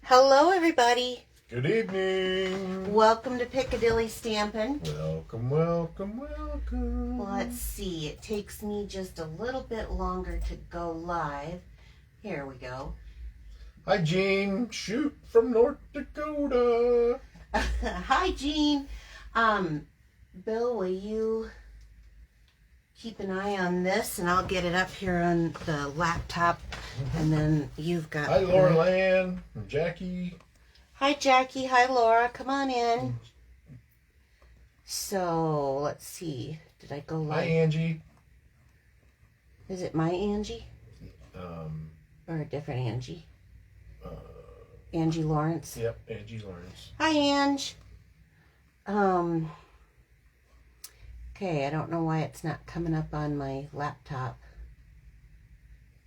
Hello, everybody. Good evening. Welcome to Piccadilly Stampin'. Welcome, welcome, welcome. Let's see. It takes me just a little bit longer to go live. Here we go. Hi, Jean. Shoot from North Dakota. Hi, Jean. Bill, will you keep an eye on this, and I'll get it up here on the laptop, and then you've got... Hi, Laura Land and Jackie. Hi, Jackie. Hi, Laura. Come on in. So, let's see. Did I go live? Hi, Angie. Is it my Angie? Or a different Angie? Angie Lawrence? Yep, Angie Lawrence. Hi, Ange. Okay, I don't know why it's not coming up on my laptop,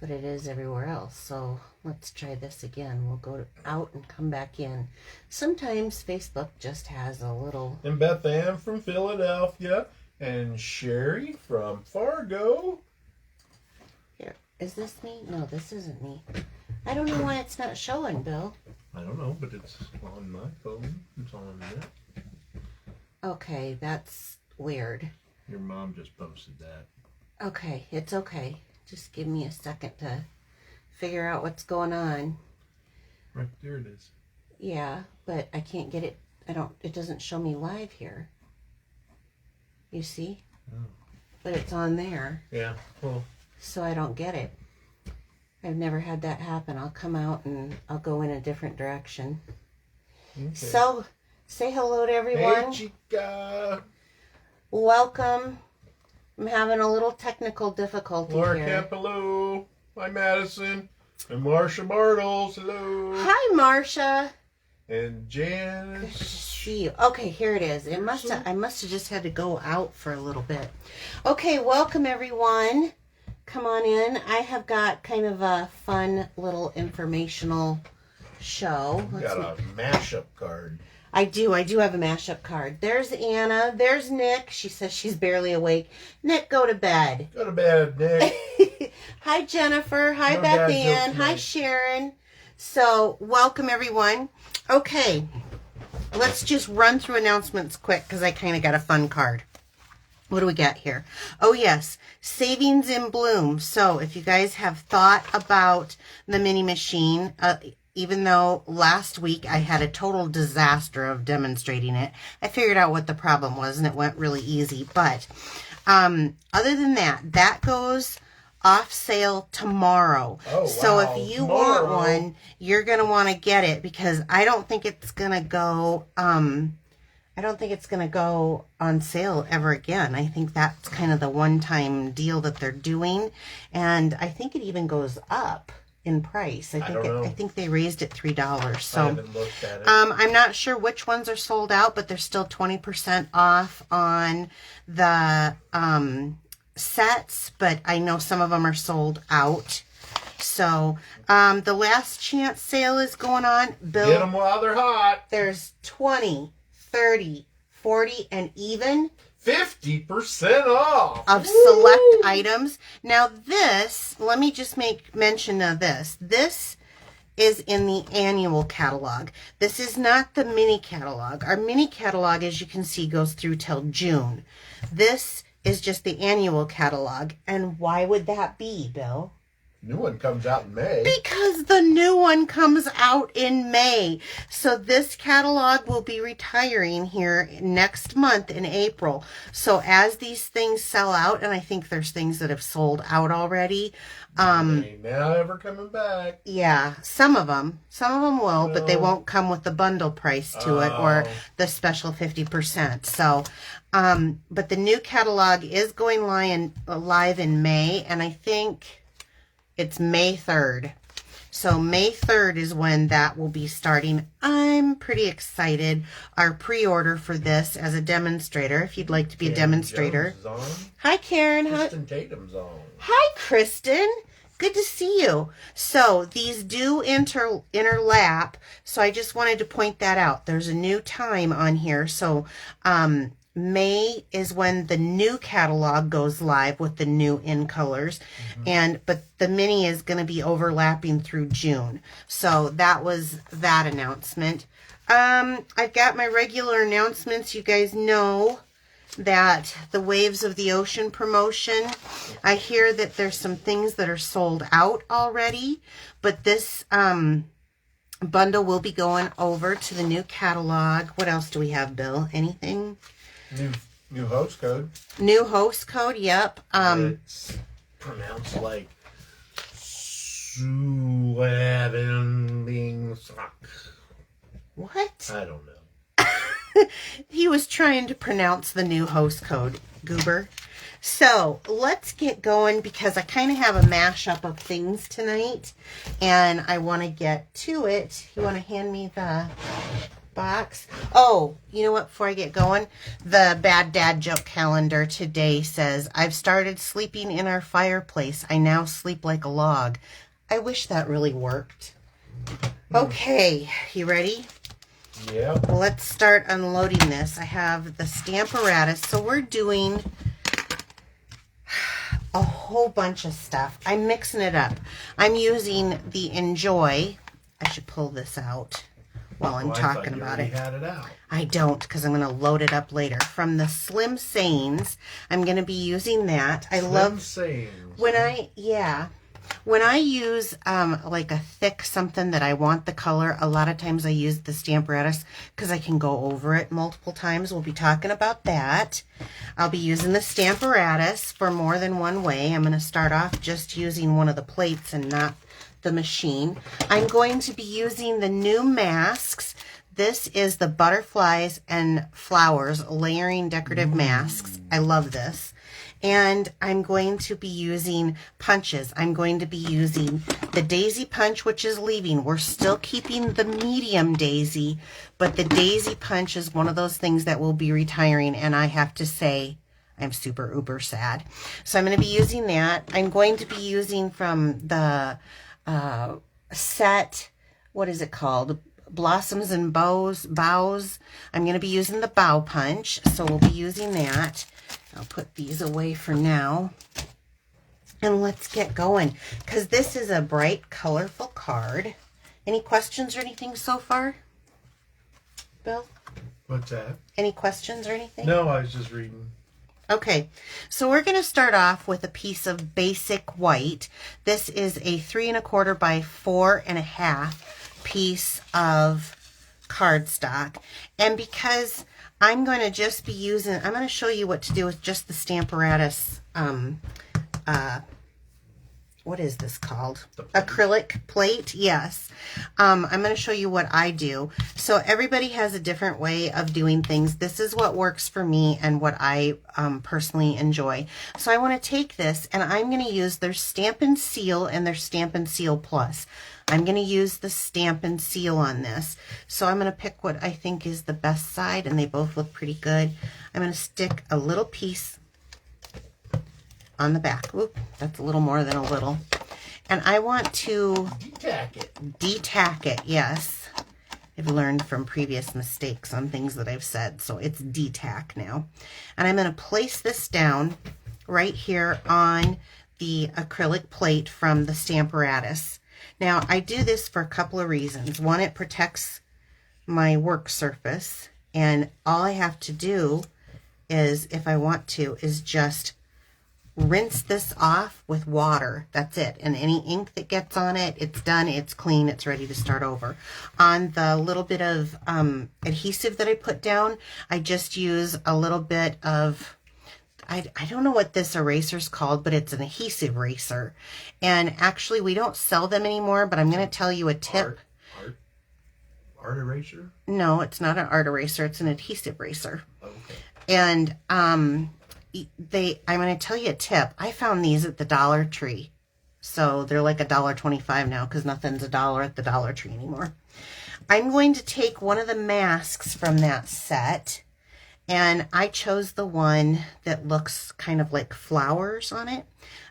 but it is everywhere else. So let's try this again. We'll go out and come back in. Sometimes Facebook just has a little... And Beth Ann from Philadelphia. And Sherry from Fargo. Here, is this me? No, this isn't me. I don't know why it's not showing, Bill. I don't know, but it's on my phone. It's on there. Okay, that's weird. Your mom just posted that. Okay, it's okay. Just give me a second to figure out what's going on. Right there it is. Yeah, but I can't get it. It doesn't show me live here. You see? Oh. But it's on there. Yeah, well. So I don't get it. I've never had that happen. I'll come out and I'll go in a different direction. Okay. So, say hello to everyone. Hey, Chica. Welcome. I'm having a little technical difficulty Laura here. Campolo. Hi, Madison. And Marsha Bartles. Hello. Hi, Marsha. And Good to Janice. see you. Okay, here it is. I must have just had to go out for a little bit. Okay, welcome everyone. Come on in. I have got kind of a fun little informational show. You got a mashup card. I do have a mashup card. There's Anna. There's Nick. She says she's barely awake. Nick, go to bed. Go to bed, Nick. Hi, Jennifer. Hi, No Beth dad Ann. joke Hi, tonight. Sharon. So, welcome everyone. Okay, let's just run through announcements quick because I kind of got a fun card. What do we got here? Oh, yes, Savings in Bloom. So, if you guys have thought about the mini machine, even though last week I had a total disaster of demonstrating it, I figured out what the problem was and it went really easy. But other than that, that goes off sale tomorrow. Oh, so wow. if you Tomorrow. want one, you're going to want to get it because I don't think it's going to go on sale ever again. I think that's kind of the one-time deal that they're doing, and I think it even goes up in price. I think they raised it $3. So I haven't looked at it. I'm not sure which ones are sold out, but they're still 20% off on the sets, but I know some of them are sold out. So the last chance sale is going on. Bill, Get them while they're hot. there's 20, 30, 40, and even 50% off. of select items. Now this, let me just make mention of this. This is in the annual catalog. This is not the mini catalog. Our mini catalog, as you can see, goes through till June. This is just the annual catalog. And why would that be, Bill? New one comes out in May. Because the new one comes out in May. So this catalog will be retiring here next month in April. So as these things sell out, and I think there's things that have sold out already. They ain't now ever coming back. Yeah, some of them will, but they won't come with the bundle price to it or the special 50%. So, but the new catalog is going live in May, and I think it's May 3rd. So May 3rd is when that will be starting. I'm pretty excited. Our pre-order for this as a demonstrator, if you'd like to be a demonstrator. Jones is on. Hi, Karen. Kristen Tatum's on. Hi, Kristen. Good to see you. So these do interlap. So I just wanted to point that out. There's a new time on here. So May is when the new catalog goes live with the new in colors. But the mini is going to be overlapping through June. So that was that announcement. I've got my regular announcements. You guys know that the Waves of the Ocean promotion, I hear that there's some things that are sold out already, but this bundle will be going over to the new catalog. What else do we have, Bill? Anything? New host code. New host code, yep. It's pronounced like Suavending Sock. What? I don't know. He was trying to pronounce the new host code, goober. So let's get going because I kind of have a mashup of things tonight and I want to get to it. You want to hand me the box? Oh, you know what? Before I get going, the Bad Dad Joke calendar today says, I've started sleeping in our fireplace. I now sleep like a log. I wish that really worked. Okay, you ready? Yeah. Let's start unloading this. I have the Stamparatus. So we're doing a whole bunch of stuff. I'm mixing it up. I'm using the Enjoy. I should pull this out while I'm talking about it. Had it out. I don't, because I'm going to load it up later. From the Slim Sayings, I'm going to be using that. I love Sayings. When I use like a thick something that I want the color, a lot of times I use the Stamparatus because I can go over it multiple times. We'll be talking about that. I'll be using the Stamparatus for more than one way. I'm going to start off just using one of the plates and not the machine. I'm going to be using the new masks. This is the Butterflies and Flowers Layering Decorative Masks. I love this. And I'm going to be using punches. I'm going to be using the Daisy Punch, which is leaving. We're still keeping the medium Daisy, but the Daisy Punch is one of those things that will be retiring, and I have to say, I'm super uber sad. So I'm going to be using that. I'm going to be using from the set, what is it called? Blossoms and Bows. I'm going to be using the Bow Punch, so we'll be using that. I'll put these away for now. And let's get going, because this is a bright, colorful card. Any questions or anything so far, Bill? What's that? Any questions or anything? No, I was just reading. Okay, so we're going to start off with a piece of basic white. This is a 3 1/4 by 4 1/2 piece of cardstock. And because I'm going to just be using, I'm going to show you what to do with just the Stamparatus, what is this called? Acrylic plate, yes. I'm going to show you what I do. So everybody has a different way of doing things. This is what works for me and what I personally enjoy. So I want to take this and I'm going to use their Stampin' Seal and their Stampin' Seal Plus. I'm going to use the Stampin' Seal on this. So I'm going to pick what I think is the best side, and they both look pretty good. I'm going to stick a little piece on the back. Oop, that's a little more than a little. And I want to Detack it. Detack it, yes. I've learned from previous mistakes on things that I've said, so it's detack now. And I'm going to place this down right here on the acrylic plate from the Stamparatus. Now, I do this for a couple of reasons. One, it protects my work surface, and all I have to do is, if I want to, is just rinse this off with water. That's it. And any ink that gets on it, it's done, it's clean, it's ready to start over. On the little bit of adhesive that I put down, I just use a little bit of, I don't know what this eraser's called, but it's an adhesive eraser. And actually, we don't sell them anymore, but I'm going to tell you a tip. Art eraser? No, it's not an art eraser. It's an adhesive eraser. Okay. And I'm going to tell you a tip. I found these at the Dollar Tree. So they're like $1.25 now because nothing's $1 at the Dollar Tree anymore. I'm going to take one of the masks from that set. And I chose the one that looks kind of like flowers on it.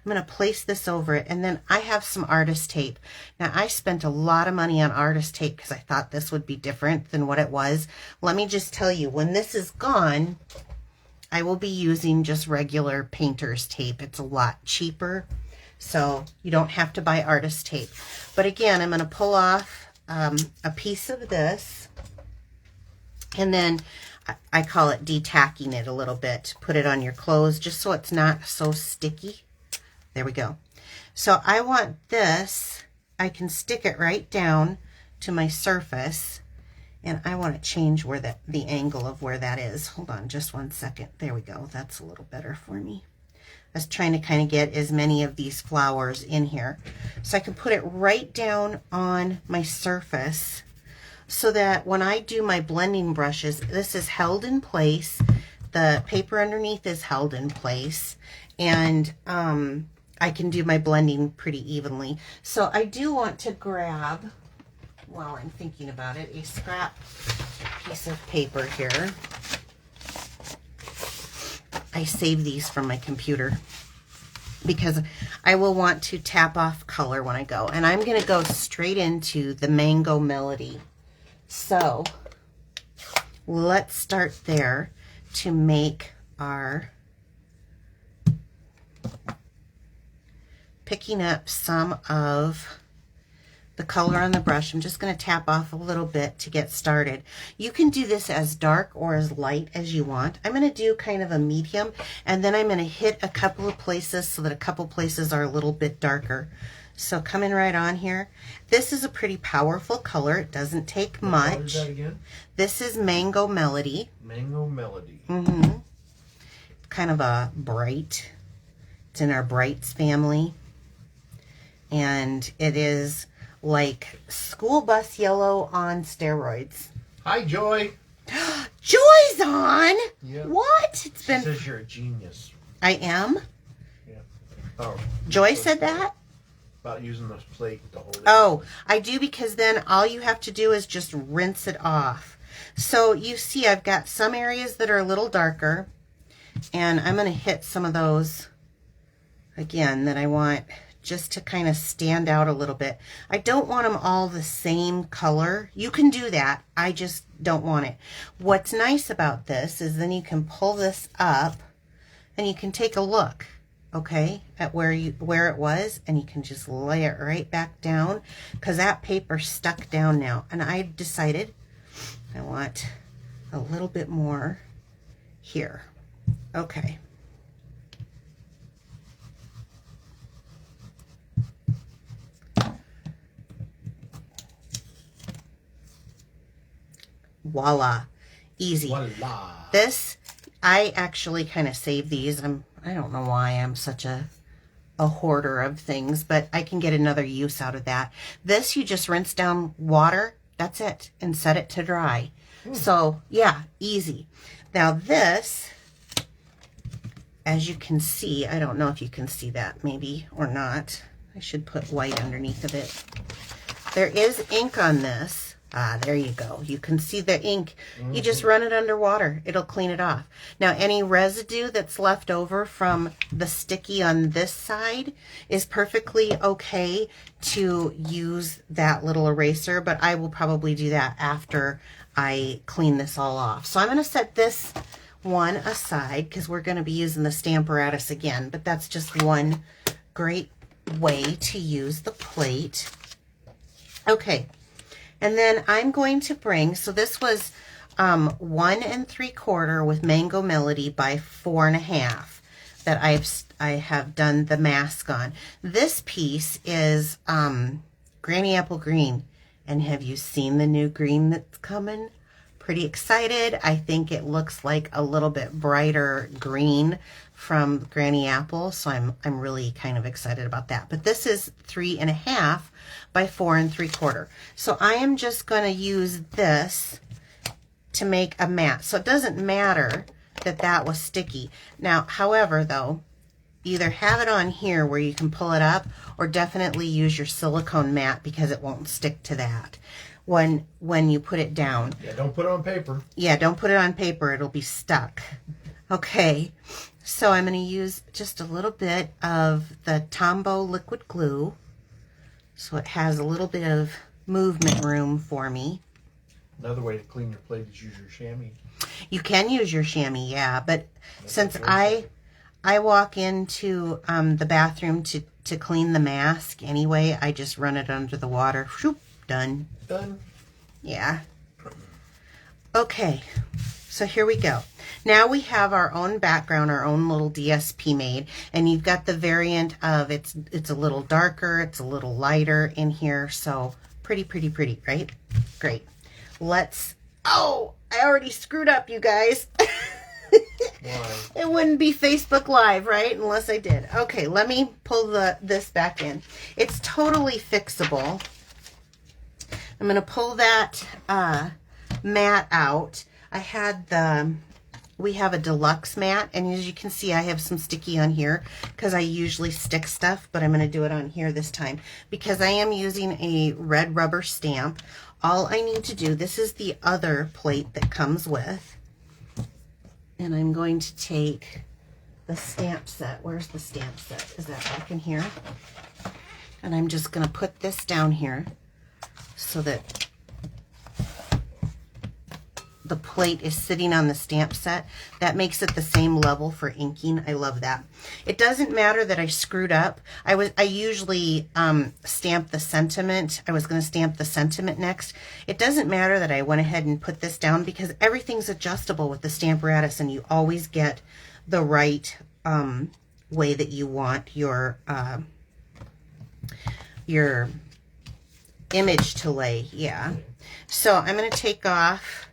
I'm going to place this over it. And then I have some artist tape. Now, I spent a lot of money on artist tape because I thought this would be different than what it was. Let me just tell you, when this is gone, I will be using just regular painter's tape. It's a lot cheaper, so you don't have to buy artist tape. But again, I'm going to pull off a piece of this, and then I call it detacking it a little bit. Put it on your clothes just so it's not so sticky. There we go. So I want this, I can stick it right down to my surface, and I want to change where the angle of where that is. Hold on just one second. There we go. That's a little better for me. I was trying to kind of get as many of these flowers in here. So I can put it right down on my surface so that when I do my blending brushes, this is held in place. The paper underneath is held in place, and I can do my blending pretty evenly. So I do want to grab, while I'm thinking about it, a scrap piece of paper here. I save these from my computer because I will want to tap off color when I go. And I'm going to go straight into the Mango Melody. So let's start there to make our, picking up some of the color on the brush. I'm just going to tap off a little bit to get started. You can do this as dark or as light as you want. I'm going to do kind of a medium, and then I'm going to hit a couple of places so that a couple places are a little bit darker. So coming right on here. This is a pretty powerful color. It doesn't take much. What is that again? This is Mango Melody. Mango Melody. Kind of a bright. It's in our brights family. And it is like school bus yellow on steroids. Hi, Joy. Joy's on? Yeah. What? It's She says you're a genius. I am? Yeah. Oh. Joy said that? About using the plate to hold it. Oh, I do, because then all you have to do is just rinse it off. So you see I've got some areas that are a little darker, and I'm going to hit some of those again that I want just to kind of stand out a little bit. I don't want them all the same color. You can do that. I just don't want it. What's nice about this is then you can pull this up and you can take a look, okay, at where it was, and you can just lay it right back down, because that paper's stuck down now. And I decided I want a little bit more here. Okay. Voila, easy. Voila. This, I actually kind of save these. I don't know why I'm such a hoarder of things, but I can get another use out of that. This, you just rinse down water, that's it, and set it to dry. So yeah, easy. Now this, as you can see, I don't know if you can see that maybe or not. I should put white underneath of it. There is ink on this. Ah, there you go. You can see the ink. You just run it under water. It'll clean it off. Now, any residue that's left over from the sticky on this side is perfectly okay to use that little eraser, but I will probably do that after I clean this all off. So I'm going to set this one aside because we're going to be using the Stamparatus again, but that's just one great way to use the plate. Okay. And then I'm going to bring, so this was 1 3/4 with Mango Melody by 4 1/2 that I have done the mask on. This piece is Granny Apple Green. And have you seen the new green that's coming? Pretty excited. I think it looks like a little bit brighter green from Granny Apple, so I'm really kind of excited about that. But this is 3 1/2 by 4 3/4. So I am just going to use this to make a mat. So it doesn't matter that that was sticky. Now, however, though, either have it on here where you can pull it up, or definitely use your silicone mat because it won't stick to that when you put it down. Yeah, don't put it on paper. Yeah, don't put it on paper. It'll be stuck. Okay, so I'm going to use just a little bit of the Tombow liquid glue so it has a little bit of movement room for me. Another way to clean your plate is use your chamois. You can use your chamois, yeah, but since I walk into the bathroom to clean the mask anyway, I just run it under the water. Shoop, done. Done. Yeah. Okay, so here we go. Now we have our own background, our own little DSP made, and you've got the variant of it's a little darker, it's a little lighter in here, so pretty, right? Great. Oh, I already screwed up, you guys. Why? It wouldn't be Facebook Live, right? Unless I did. Okay, let me pull this back in. It's totally fixable. I'm going to pull that mat out. We have a deluxe mat, and as you can see, I have some sticky on here because I usually stick stuff, but I'm going to do it on here this time because I am using a red rubber stamp. All I need to do, this is the other plate that comes with, and I'm going to take the stamp set. Where's the stamp set? Is that back in here? And I'm just going to put this down here so that the plate is sitting on the stamp set. That makes it the same level for inking. I love that. It doesn't matter that I screwed up. I usually stamp the sentiment. I was going to stamp the sentiment next. It doesn't matter that I went ahead and put this down because everything's adjustable with the Stamparatus, and you always get the right way that you want your image to lay. Yeah. So I'm going to take off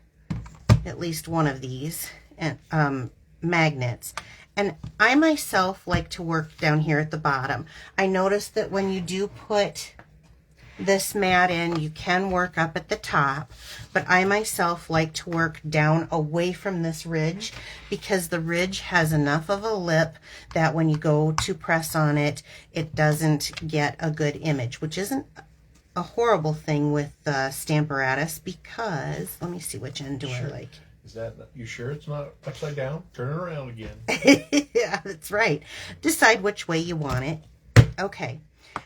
at least one of these and magnets, and I myself like to work down here at the bottom. I noticed that when you do put this mat in, you can work up at the top, but I myself like to work down away from this ridge because the ridge has enough of a lip that when you go to press on it, it doesn't get a good image, which isn't a horrible thing with the Stamparatus because, let me see, which end do I like? Is that, you sure it's not upside down? Turn it around again. Yeah, that's right. Decide which way you want it. Okay.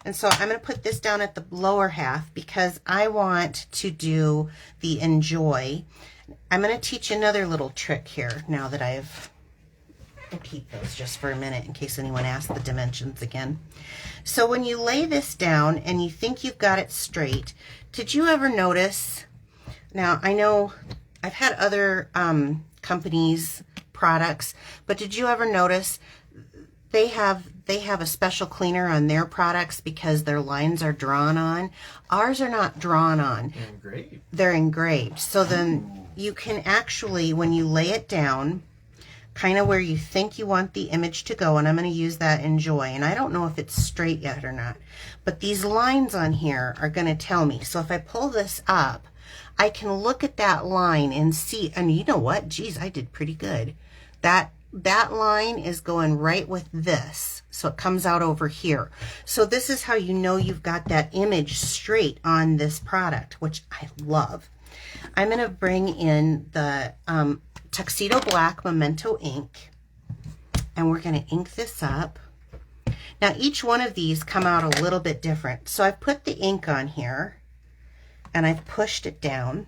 And so I'm going to put this down at the lower half because I want to do the enjoy. I'm going to teach another little trick here now that I'll keep those just for a minute in case anyone asks the dimensions again. So when you lay this down and you think you've got it straight, did you ever notice, now I know I've had other companies' products, but did you ever notice they have a special cleaner on their products because their lines are drawn on? Ours are not drawn on. Engraved. They're engraved. So then you can actually, when you lay it down, kind of where you think you want the image to go, and I'm going to use that enjoy, and I don't know if it's straight yet or not, but these lines on here are going to tell me. So if I pull this up, I can look at that line and see, and you know what? Geez, I did pretty good. That line is going right with this, so it comes out over here. So this is how you know you've got that image straight on this product, which I love. I'm going to bring in the Tuxedo Black Memento ink, and we're going to ink this up. Now each one of these come out a little bit different. So I've put the ink on here and I've pushed it down.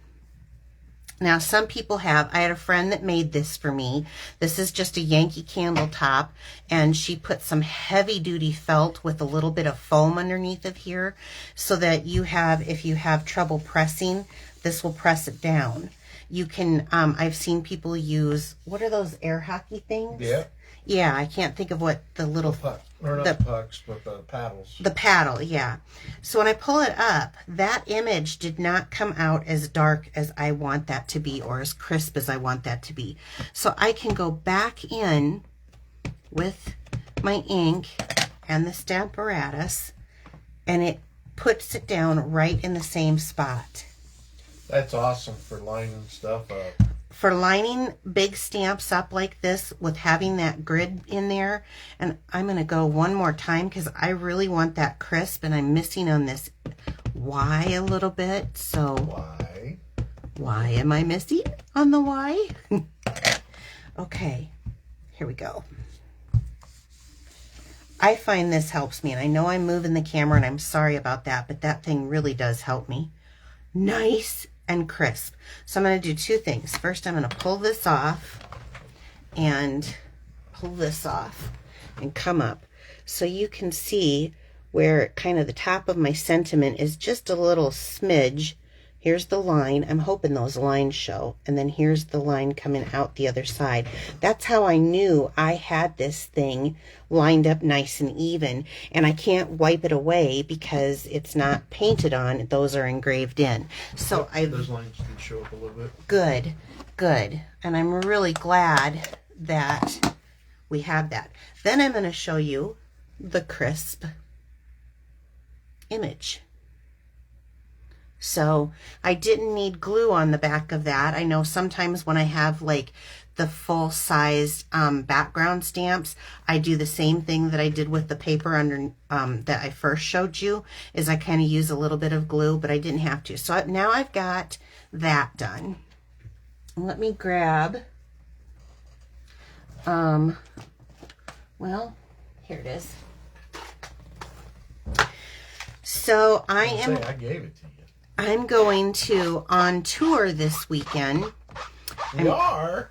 Now some people have, I had a friend that made this for me. This is just a Yankee Candle top, and she put some heavy duty felt with a little bit of foam underneath of here so that you have, if you have trouble pressing, this will press it down. You can, I've seen people use, what are those air hockey things? Yeah. Yeah, I can't think of what the little... Or not the pucks, but the paddles. The paddle, yeah. So when I pull it up, that image did not come out as dark as I want that to be or as crisp as I want that to be. So I can go back in with my ink and the Stamparatus, and it puts it down right in the same spot. That's awesome for lining stuff up. For lining big stamps up like this with having that grid in there, and I'm going to go one more time because I really want that crisp, and I'm missing on this Y a little bit. So why am I missing on the Y? Okay, here we go. I find this helps me, and I know I'm moving the camera, and I'm sorry about that, but that thing really does help me. Nice and crisp. So I'm going to do two things. First, I'm going to pull this off and pull this off and come up so you can see where kind of the top of my sentiment is just a little smidge. Here's the line. I'm hoping those lines show. And then here's the line coming out the other side. That's how I knew I had this thing lined up nice and even. And I can't wipe it away because it's not painted on. Those are engraved in. So those lines did show up a little bit. Good, good. And I'm really glad that we have that. Then I'm going to show you the crisp image. So I didn't need glue on the back of that. I know sometimes when I have like the full-sized background stamps, I do the same thing that I did with the paper under that I first showed you, is I kind of use a little bit of glue, but I didn't have to. So now I've got that done. Let me grab, well, here it is. So I gave it to you. I'm going to on tour this weekend. We are?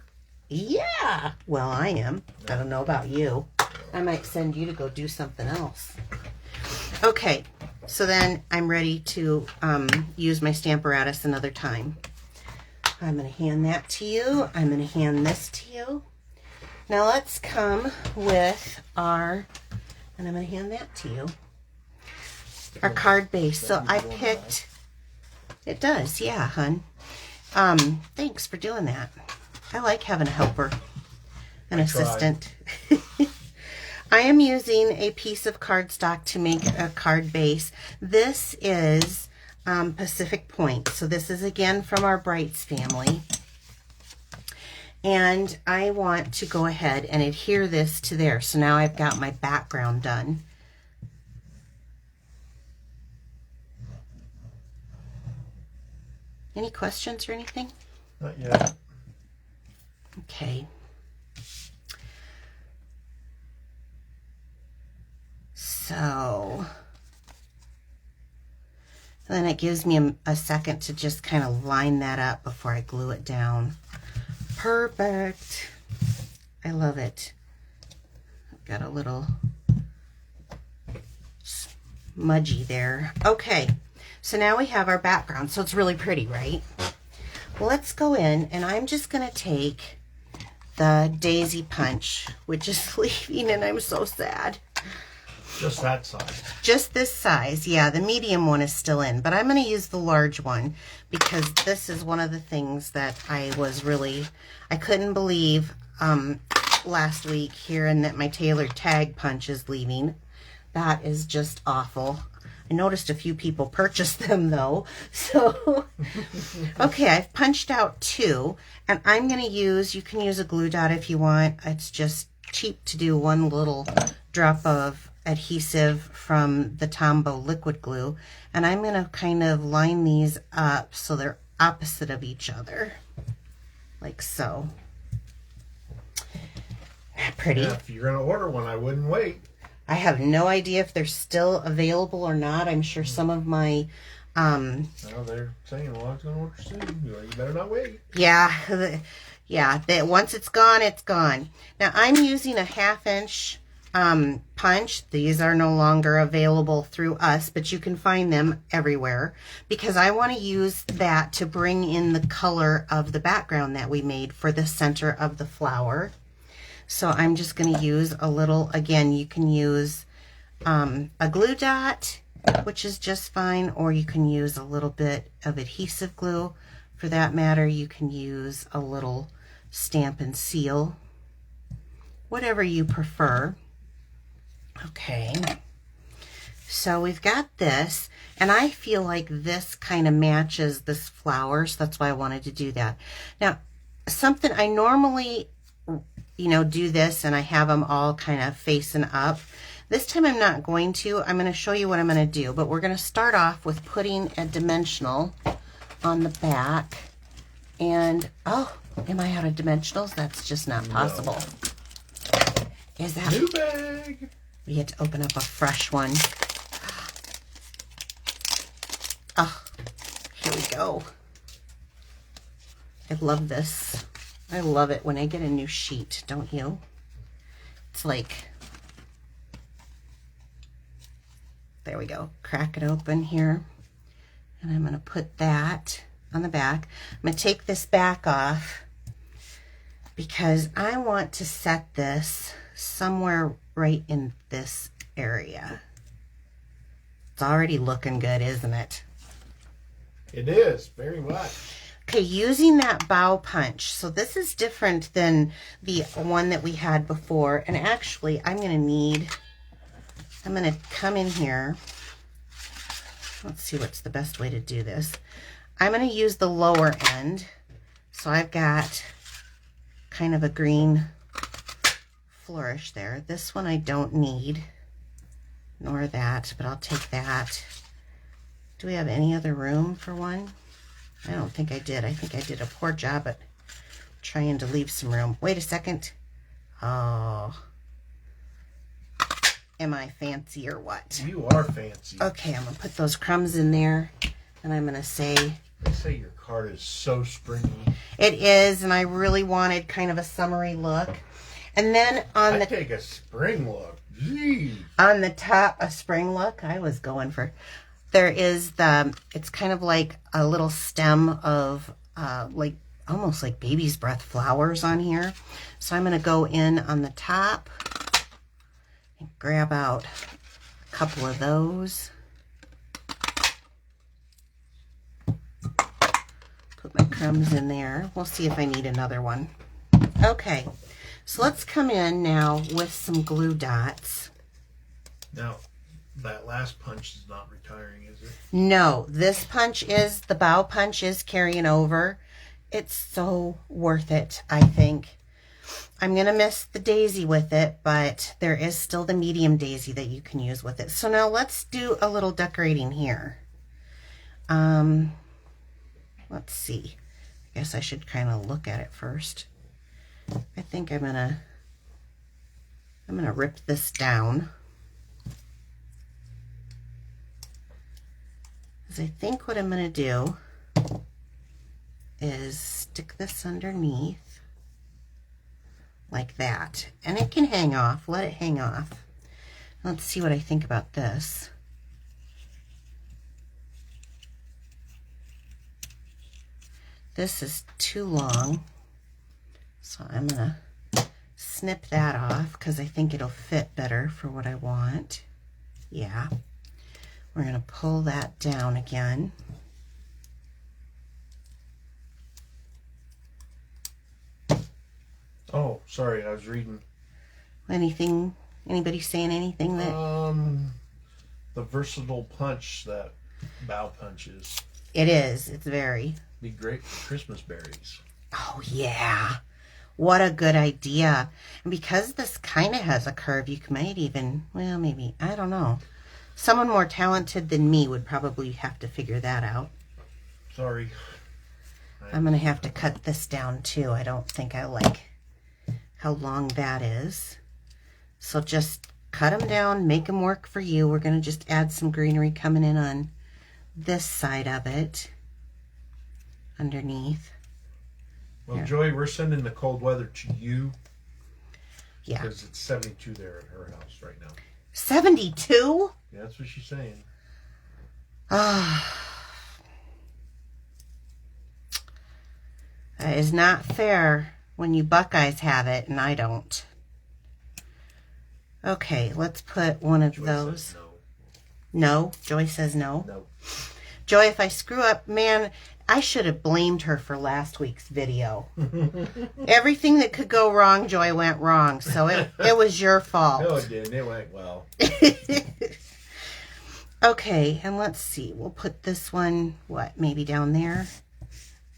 Yeah. Well, I am. I don't know about you. I might send you to go do something else. Okay. So then I'm ready to use my Stamparatus another time. I'm going to hand that to you. I'm going to hand this to you. Now let's come with our, and I'm going to hand that to you, our card base. So I picked, it does, yeah, hun. Thanks for doing that. I like having a helper, an assistant. I am using a piece of cardstock to make a card base. This is Pacific Point. So this is again from our Brights family. And I want to go ahead and adhere this to there. So now I've got my background done. Any questions or anything? Not yet. Okay. So, and then it gives me a second to just kind of line that up before I glue it down. Perfect. I love it. I've got a little smudgy there. Okay. So now we have our background. So it's really pretty, right? Well, let's go in and I'm just going to take the Daisy Punch, which is leaving, and I'm so sad. Just that size. Just this size. Yeah, the medium one is still in, but I'm going to use the large one because this is one of the things that I couldn't believe last week hearing that my tailored tag punch is leaving. That is just awful. I noticed a few people purchased them though. So, okay, I've punched out 2, and I'm going to use, you can use a glue dot if you want. It's just cheap to do one little drop of adhesive from the Tombow liquid glue. And I'm going to kind of line these up so they're opposite of each other. Like so. Pretty. Yeah, if you're going to order one, I wouldn't wait. I have no idea if they're still available or not. I'm sure some of my... Well, they're saying, well, it's going to order soon. You better not wait. Yeah. Yeah. Once it's gone, it's gone. Now, I'm using a 1/2 inch punch. These are no longer available through us, but you can find them everywhere because I want to use that to bring in the color of the background that we made for the center of the flower. So I'm just going to use a little, again, you can use a glue dot, which is just fine, or you can use a little bit of adhesive glue. For that matter, you can use a little Stampin' Seal, whatever you prefer. Okay, so we've got this, and I feel like this kind of matches this flower, so that's why I wanted to do that. Now, something I normally, do this and I have them all kind of facing up. This time I'm not going to. I'm going to show you what I'm going to do, but we're going to start off with putting a dimensional on the back. And, oh, am I out of dimensionals? That's just not possible. No. Is that... New bag! We had to open up a fresh one. Oh, here we go. I love this. I love it when I get a new sheet, don't you? It's like, there we go. Crack it open here. And I'm going to put that on the back. I'm going to take this back off because I want to set this somewhere right in this area. It's already looking good, isn't it? It is, very much. Okay, using that bow punch. So this is different than the one that we had before. And actually, I'm going to come in here. Let's see what's the best way to do this. I'm going to use the lower end. So I've got kind of a green flourish there. This one I don't need, nor that, but I'll take that. Do we have any other room for one? I don't think I did. I think I did a poor job at trying to leave some room. Wait a second. Oh. Am I fancy or what? You are fancy. Okay, I'm going to put those crumbs in there, and I'm going to say... They say your card is so springy. It is, and I really wanted kind of a summery look. And then on the... take a spring look. Jeez. On the top, a spring look. I was going for... There is it's kind of like a little stem of like almost like baby's breath flowers on here. So I'm going to go in on the top and grab out a couple of those. Put my crumbs in there. We'll see if I need another one. Okay, so let's come in now with some glue dots. Now, that last punch is not retiring, is it? No, this punch is, the bow punch is carrying over. It's so worth it, I think. I'm going to miss the daisy with it, but there is still the medium daisy that you can use with it. So now let's do a little decorating here. Let's see. I guess I should kind of look at it first. I think I'm going to rip this down. I think what I'm going to do is stick this underneath like that. And it can hang off. Let it hang off. Let's see what I think about this. This is too long. So I'm going to snip that off because I think it'll fit better for what I want. Yeah. We're going to pull that down again. Oh, sorry, I was reading. Anything, anybody saying anything that... The versatile punch that bow punch is. It is, it's very... Be great for Christmas berries. Oh, yeah. What a good idea. And because this kind of has a curve, you might even, well, maybe, I don't know. Someone more talented than me would probably have to figure that out. Sorry. I'm going to have to cut this down too. I don't think I like how long that is. So just cut them down, make them work for you. We're going to just add some greenery coming in on this side of it, underneath. Well, Here. Joy, we're sending the cold weather to you. Yeah. Because it's 72 there at her house right now. 72? Yeah, that's what she's saying. Ah. That is not fair when you Buckeyes have it and I don't. Okay, let's put one of Joy those. says No. No? Joy says no? no. Joy, if I screw up, man, I should have blamed her for last week's video. Everything that could go wrong, Joy, went wrong. So it was your fault. No, it didn't. It went well. Okay, and let's see. We'll put this one, what, maybe down there?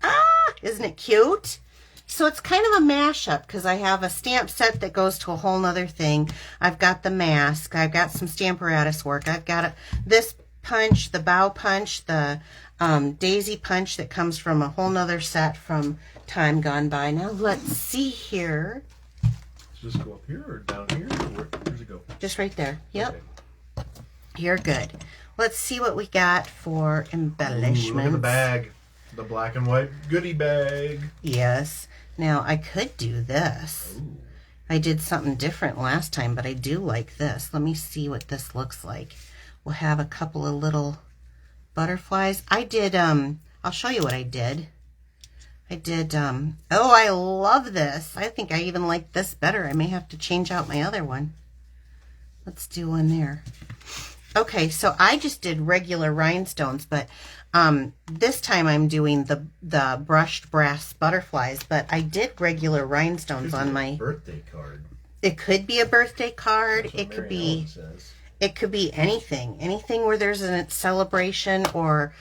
Ah, isn't it cute? So it's kind of a mashup because I have a stamp set that goes to a whole nother thing. I've got the mask. I've got some Stamparatus work. I've got this punch, the bow punch, the daisy punch that comes from a whole nother set from time gone by. Now let's see here. Does this go up here or down here? Or where's it go? Just right there. Yep. Okay. You're good. Let's see what we got for embellishments. Ooh, look at the bag. The black and white goodie bag. Yes. Now, I could do this. Ooh. I did something different last time, but I do like this. Let me see what this looks like. We'll have a couple of little butterflies. I did, I'll show you what I did. I did, oh, I love this. I think I even like this better. I may have to change out my other one. Let's do one there. Okay, so I just did regular rhinestones, but this time I'm doing the brushed brass butterflies, but I did regular rhinestones on my birthday card. It could be a birthday card. It could be anything. Anything where there's a celebration or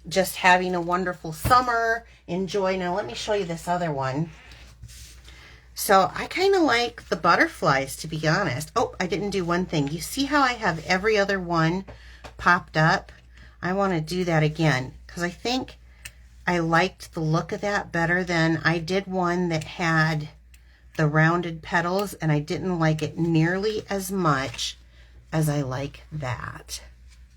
just having a wonderful summer. Enjoy. Now let me show you this other one. So I kind of like the butterflies, to be honest. Oh, I didn't do one thing. You see how I have every other one popped up? I want to do that again because I think I liked the look of that better than I did one that had the rounded petals, and I didn't like it nearly as much as I like that.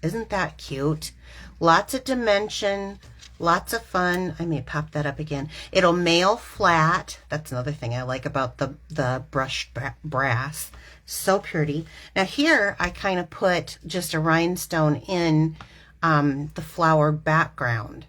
Isn't that cute? Lots of dimension, lots of fun. I may pop that up again. It'll mail flat. That's another thing I like about the brushed brass. So pretty. Now here I kind of put just a rhinestone in the flower background.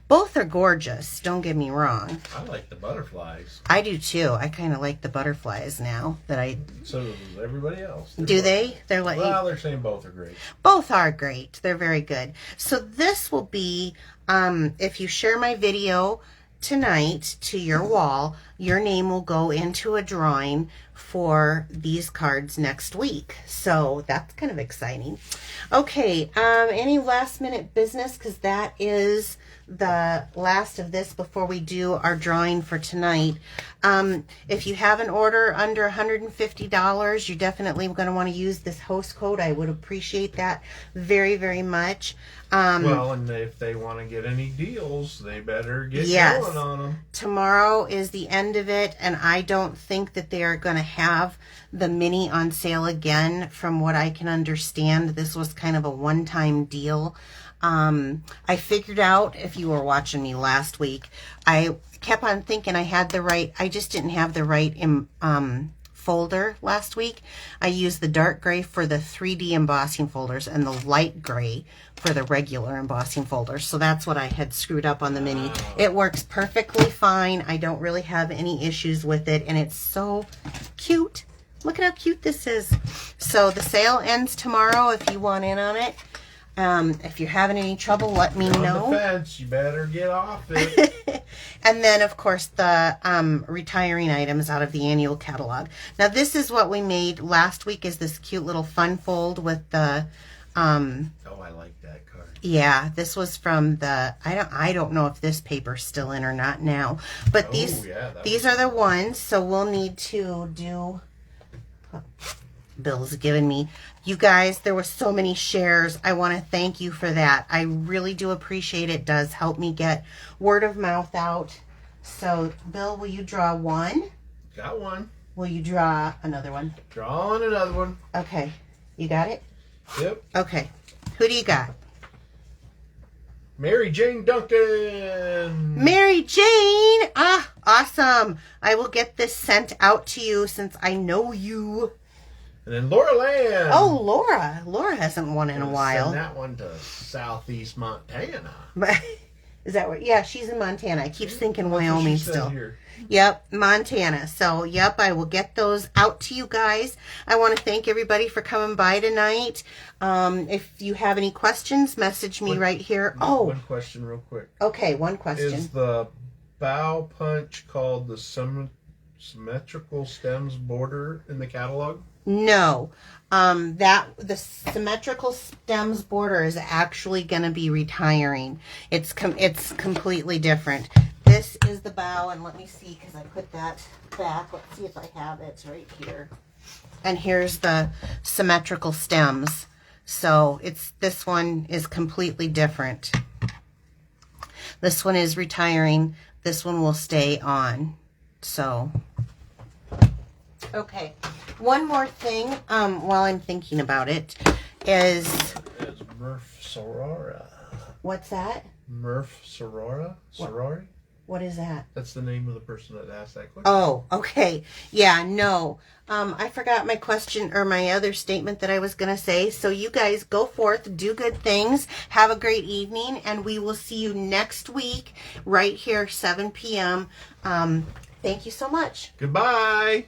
Both are gorgeous, don't get me wrong. I like the butterflies. I do too. I kind of like the butterflies now that I... So does everybody else. Do they? They're like... Well, they're saying both are great. Both are great. They're very good. So this will be, if you share my video tonight to your wall, your name will go into a drawing for these cards next week. So that's kind of exciting. Okay, any last minute business? Because that is the last of this before we do our drawing for tonight. If you have an order under $150, you're definitely going to want to use this host code. I would appreciate that very, very much. Well, and if they want to get any deals, they better get going on them. Tomorrow is the end of it, and I don't think that they are going to have the mini on sale again. From what I can understand, this was kind of a one-time deal. I figured out, if you were watching me last week, I kept on thinking I had the right, I just didn't have the right folder last week. I used the dark gray for the 3D embossing folders and the light gray for the regular embossing folders. So that's what I had screwed up on the mini. It works perfectly fine. I don't really have any issues with it, and it's so cute. Look at how cute this is. So the sale ends tomorrow if you want in on it. If you're having any trouble, let me know. On the fence, you better get off it. And then, of course, the retiring items out of the annual catalog. Now, this is what we made last week, is this cute little fun fold with the... oh, I like that card. Yeah, this was from the... I don't know if this paper's still in or not now. But these are the ones, so we'll need to do... Bill's given me. You guys, there were so many shares. I want to thank you for that. I really do appreciate it. It does help me get word of mouth out. So, Bill, will you draw one? Got one. Will you draw another one? Drawing another one. Okay. You got it? Yep. Okay. Who do you got? Mary Jane Duncan. Mary Jane! Ah, awesome. I will get this sent out to you since I know you. And then Laura Land. Oh, Laura. Laura hasn't won in a while. Send that one to Southeast Montana. Is that where? Yeah, she's in Montana. I keep thinking Wyoming still. Here. Yep, Montana. So, yep, I will get those out to you guys. I want to thank everybody for coming by tonight. If you have any questions, message me right here. Oh, one question real quick. Okay, one question. Is the bow punch called the symmetrical stems border in the catalog? No, the symmetrical stems border is actually going to be retiring. It's completely different. This is the bow, and let me see, because I put that back. Let's see if I have it. It's right here. And here's the symmetrical stems. So this one is completely different. This one is retiring. This one will stay on. So, okay. One more thing, while I'm thinking about it, is... Murph Sorora. What's that? Murph Sorori? What is that? That's the name of the person that asked that question. Oh, okay. Yeah, no. I forgot my question or my other statement that I was going to say. So you guys go forth, do good things, have a great evening, and we will see you next week right here, 7 p.m. Thank you so much. Goodbye.